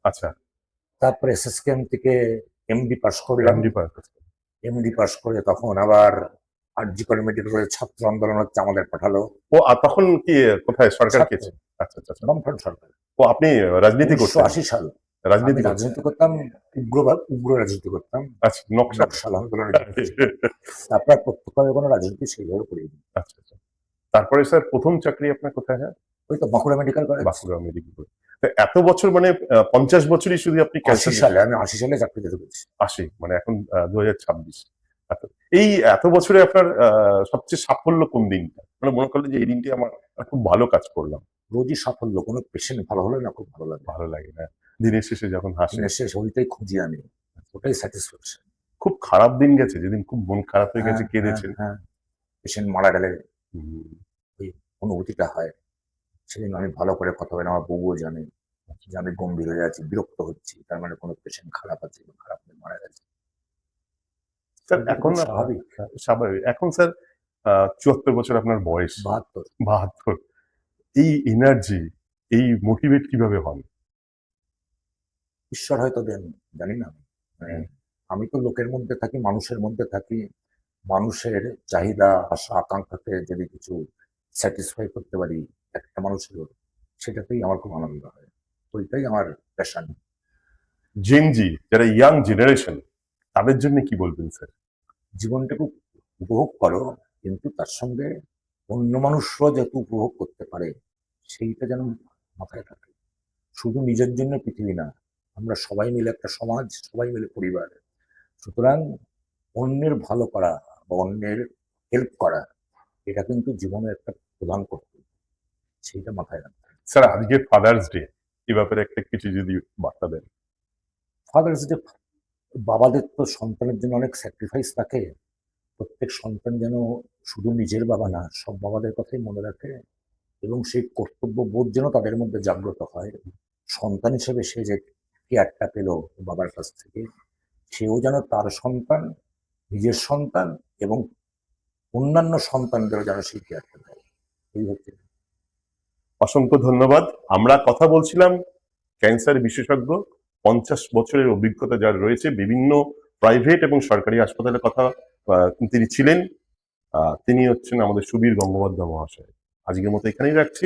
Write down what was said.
আচ্ছা, তারপরে এসএসকেএম থেকে এমডি পাস করলাম। MD purpose. এমডি পাস করে তখন আবার আরজি করে মেডিকেল করে ছাত্র আন্দোলন হচ্ছে, আমাদের পাঠালো। ও আর তখন কি কোথায় সরকার ছাত্র, খেয়েছে? আচ্ছা আচ্ছা আচ্ছা। বামফ্রন্ট সরকার। ও আপনি রাজনীতি করতেন? 1980 সাল। আমি রাজনীতি করতেন? রাজনীতি করতাম, উগ্রভাব উগ্র রাজনীতি করতাম, আচ্ছা, নকশা। নকশাল আন্দোলনে যুক্ত ছিলাম। তারপর প্রত্যক্ষভাবে কোনো রাজনীতি সেইভাবে করিনি। আচ্ছা আচ্ছা। তারপরে স্যার প্রথম চাকরি আপনার কোথায় হয়? ওই তো Bankura medical college. Bankura medical college. তো এত বছর মানে 50 বছরই শুধু আপনি 80 ক্যান্সার। সালে, আমি 80 সালে চাকরিতে ঢুকেছি। 80 মানে এখন 2026। আচ্ছা, এই এত বছরে আপনার সবচেয়ে সাফল্য কোন দিনটা? মানে মনে করলেন যে এই দিনটি আমার খুব ভালো কাজ করলাম। রোজই সাফল্য, কোনো পেশেন্ট ভালো হলে না খুব ভালো লাগে। ভালো লাগে না দিনের শেষে যখন হাসে। দিনের শেষে ওইটাই খুঁজি আমি, ওটাই স্যাটিসফ্যাকশন। খুব খারাপ দিন গেছে যেদিন খুব মন খারাপ হয়ে গেছে, কেঁদেছেন? হ্যাঁ, পেশেন্ট মারা গেলে হুম, ওই অনুভূতিটা হয়, সেদিন আমি ভালো করে কথা বলি, আমার বউও জানে যে আমি গম্ভীর হয়ে আছি, বিরক্ত হচ্ছি, তার মানে কোনো পেশেন্ট খারাপ আছে বা খারাপ হয়ে মারা গেছে। স্যার এটা এখন খুব স্বাভাবিক। স্বাভাবিক। এখন স্যার 74 বছর আপনার বয়স। 72। 72। এই এনার্জি, এই মোটিভেট কিভাবে হন? ঈশ্বর হয়তো দেন, জানি না। মানে আমি তো লোকের মধ্যে থাকি, মানুষের মধ্যে থাকি, মানুষের চাহিদা আশা আকাঙ্ক্ষাকে যদি কিছু স্যাটিসফাই করতে পারি একটা মানুষের, সেটাতেই আমার খুব আনন্দ হয়, ওইটাই আমার প্যাশন। জেনজি যারা ইয়াং জেনারেশন তাদের জন্য কি বলবেন স্যার? জীবনটাকে উপভোগ করো, কিন্তু তার সঙ্গে অন্য মানুষরাও যাতে উপভোগ করতে পারে সেইটা যেন মাথায় থাকে। শুধু নিজের জন্য পৃথিবী না, আমরা সবাই মিলে একটা সমাজ, সবাই মিলে পরিবার। সুতরাং অন্যের ভালো করা বা অন্যের হেল্প করা, এটা কিন্তু জীবনের একটা প্রধান কর্তব্য, সেইটা মাথায় রাখতে হবে। স্যার আজকে ফাদার্স ডে, এই ব্যাপারে একটা কিছু যদি বার্তা দেন। ফাদার্স ডে, বাবাদের তো সন্তানের জন্য অনেক স্যাক্রিফাইস থাকে। প্রত্যেক সন্তান যেন শুধু নিজের বাবা না, সব বাবাদের কথাই মনে রাখে, এবং সেই কর্তব্য বোধ যেন তাদের মধ্যে জাগ্রত হয়। সন্তান হিসেবে সে যে কেয়ারটা পেল বাবার কাছ থেকে, সেও যেন তার সন্তান, নিজের সন্তান এবং অন্যান্য সন্তানদেরও যেন সেই কেয়ারটা দেয়। এই হচ্ছে। অসংখ্য ধন্যবাদ। আমরা কথা বলছিলাম ক্যান্সার বিশেষজ্ঞ, 50 বছরের অভিজ্ঞতা যার রয়েছে, বিভিন্ন প্রাইভেট এবং সরকারি হাসপাতালে কথা তিনি ছিলেন। তিনি হচ্ছেন আমাদের সুবীর গঙ্গোপাধ্যায় মহাশয়। আজকের মতো এখানেই রাখছি।